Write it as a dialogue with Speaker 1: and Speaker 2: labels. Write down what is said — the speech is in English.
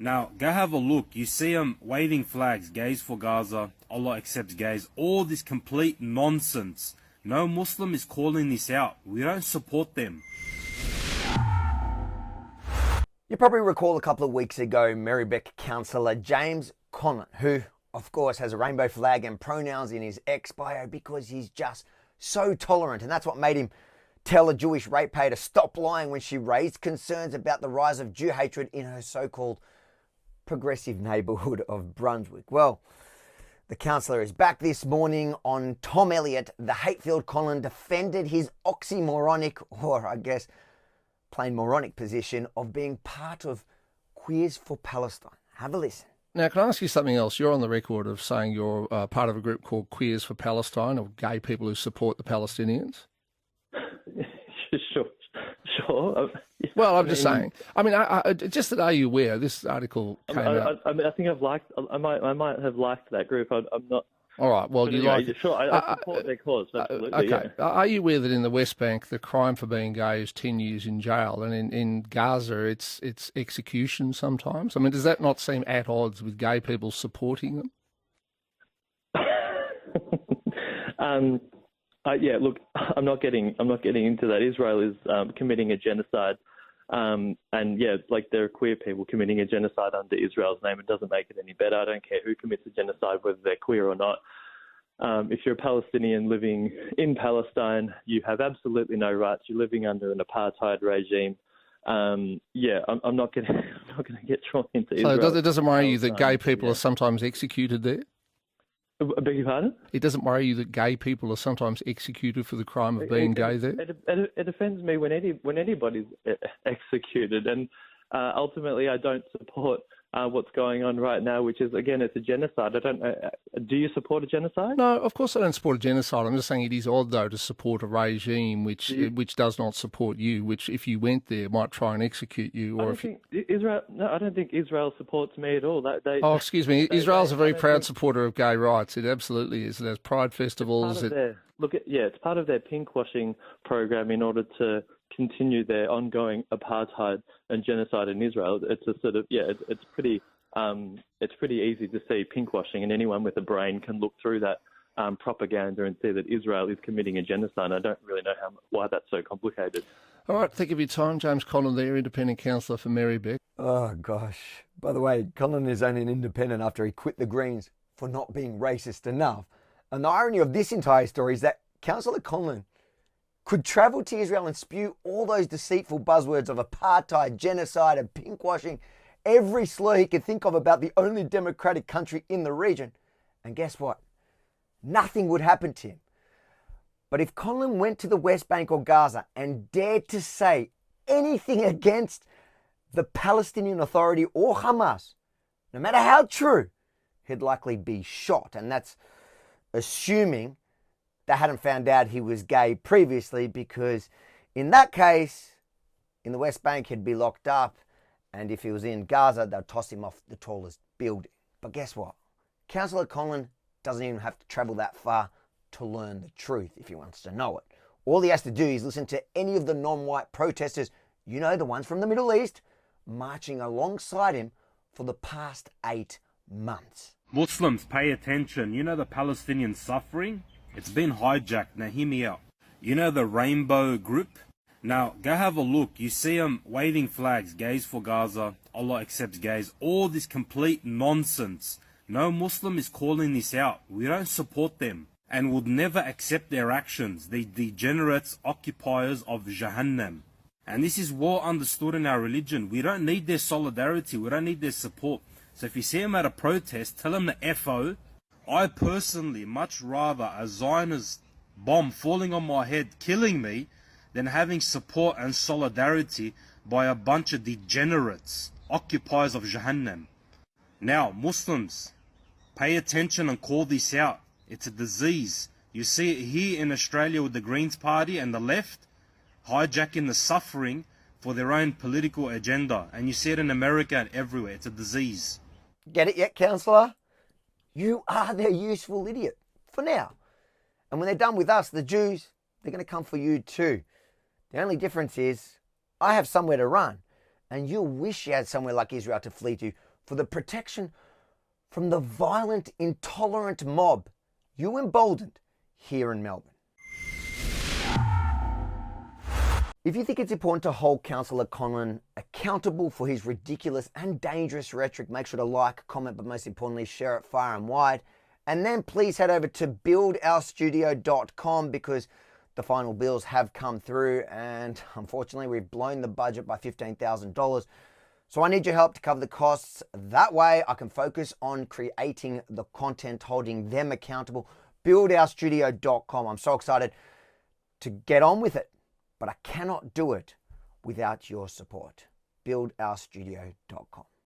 Speaker 1: Now, go have a look. You see them waving flags, gays for Gaza, Allah accepts gays, all this complete nonsense. No Muslim is calling this out. We don't support them.
Speaker 2: You probably recall a couple of weeks ago, Marybeck councillor James Conlon, who of course has a rainbow flag and pronouns in his ex bio because he's just so tolerant, and that's what made him tell a Jewish ratepayer to stop lying when she raised concerns about the rise of Jew hatred in her so-called progressive neighbourhood of Brunswick. Well, the councillor is back this morning on Tom Elliott. The hate-filled Conlon defended his oxymoronic, or I guess plain moronic, position of being part of Queers for Palestine. Have a listen.
Speaker 3: Now, can I ask you something else? You're on the record of saying you're part of a group called Queers for Palestine, or gay people who support the Palestinians.
Speaker 4: Sure.
Speaker 3: Well, I'm just saying. I mean, just that, are you aware? This article came out.
Speaker 4: I think I might have liked that group. I'm not.
Speaker 3: All right. Well, you
Speaker 4: anyway,
Speaker 3: like.
Speaker 4: Sure, I support their cause. Absolutely.
Speaker 3: Okay.
Speaker 4: Yeah.
Speaker 3: Are you aware that in the West Bank, the crime for being gay is 10 years in jail, and in Gaza, it's execution sometimes? I mean, does that not seem at odds with gay people supporting them?
Speaker 4: Yeah. Look, I'm not getting into that. Israel is committing a genocide. And yeah, like there are queer people committing a genocide under Israel's name. It doesn't make it any better. I don't care who commits a genocide, whether they're queer or not. If you're a Palestinian living in Palestine, you have absolutely no rights. You're living under an apartheid regime. Yeah, I'm not going to get drawn into Israel.
Speaker 3: So it doesn't worry you that gay people are sometimes executed there?
Speaker 4: I beg your pardon?
Speaker 3: It doesn't worry you that gay people are sometimes executed for the crime of being gay there?
Speaker 4: It offends me when anybody's executed, and ultimately I don't support what's going on right now, which is, again, it's a genocide. I don't. Do you support a genocide?
Speaker 3: No, of course I don't support a genocide. I'm just saying it is odd, though, to support a regime which does not support you, which, if you went there, might try and execute you. Or
Speaker 4: I don't think Israel supports me at all.
Speaker 3: Excuse me. Israel's a very proud supporter of gay rights. It absolutely is. It has pride festivals.
Speaker 4: It's part of their pinkwashing program in order to continue their ongoing apartheid and genocide in Israel. It's a sort of it's pretty easy to see pinkwashing, and anyone with a brain can look through that propaganda and see that Israel is committing a genocide. I don't really know why that's so complicated.
Speaker 3: All right, thank you for your time, James Conlon there, independent councillor for Marybeck.
Speaker 2: Oh gosh. By the way, Conlon is only an independent after he quit the Greens for not being racist enough. And the irony of this entire story is that Councillor Conlon could travel to Israel and spew all those deceitful buzzwords of apartheid, genocide and pinkwashing, every slur he could think of about the only democratic country in the region. And guess what? Nothing would happen to him. But if Conlon went to the West Bank or Gaza and dared to say anything against the Palestinian Authority or Hamas, no matter how true, he'd likely be shot. And that's assuming they hadn't found out he was gay previously, because in that case, in the West Bank, he'd be locked up, and if he was in Gaza, they'd toss him off the tallest building. But guess what? Councillor Conlon doesn't even have to travel that far to learn the truth if he wants to know it. All he has to do is listen to any of the non-white protesters, you know, the ones from the Middle East, marching alongside him for the past 8 months.
Speaker 1: Muslims, pay attention. You know the Palestinian suffering? It's been hijacked. Now hear me out. You know the Rainbow Group? Now go have a look. You see them waving flags, gays for Gaza, Allah accepts gays, all this complete nonsense. No Muslim is calling this out. We don't support them and would never accept their actions. The degenerates, occupiers of Jahannam. And this is well understood in our religion. We don't need their solidarity. We don't need their support. So if you see them at a protest, tell them the FO. I personally much rather a Zionist bomb falling on my head, killing me, than having support and solidarity by a bunch of degenerates, occupiers of Jahannam. Now, Muslims, pay attention and call this out. It's a disease. You see it here in Australia with the Greens Party and the left, hijacking the suffering for their own political agenda. And you see it in America and everywhere. It's a disease.
Speaker 2: Get it yet, councillor? You are their useful idiot, for now. And when they're done with us, the Jews, they're going to come for you too. The only difference is, I have somewhere to run, and you'll wish you had somewhere like Israel to flee to for the protection from the violent, intolerant mob you emboldened here in Melbourne. If you think it's important to hold Councillor Conlon accountable for his ridiculous and dangerous rhetoric, make sure to like, comment, but most importantly, share it far and wide. And then please head over to buildourstudio.com because the final bills have come through and unfortunately we've blown the budget by $15,000. So I need your help to cover the costs. That way I can focus on creating the content, holding them accountable. Buildourstudio.com. I'm so excited to get on with it, but I cannot do it without your support. Buildourstudio.com.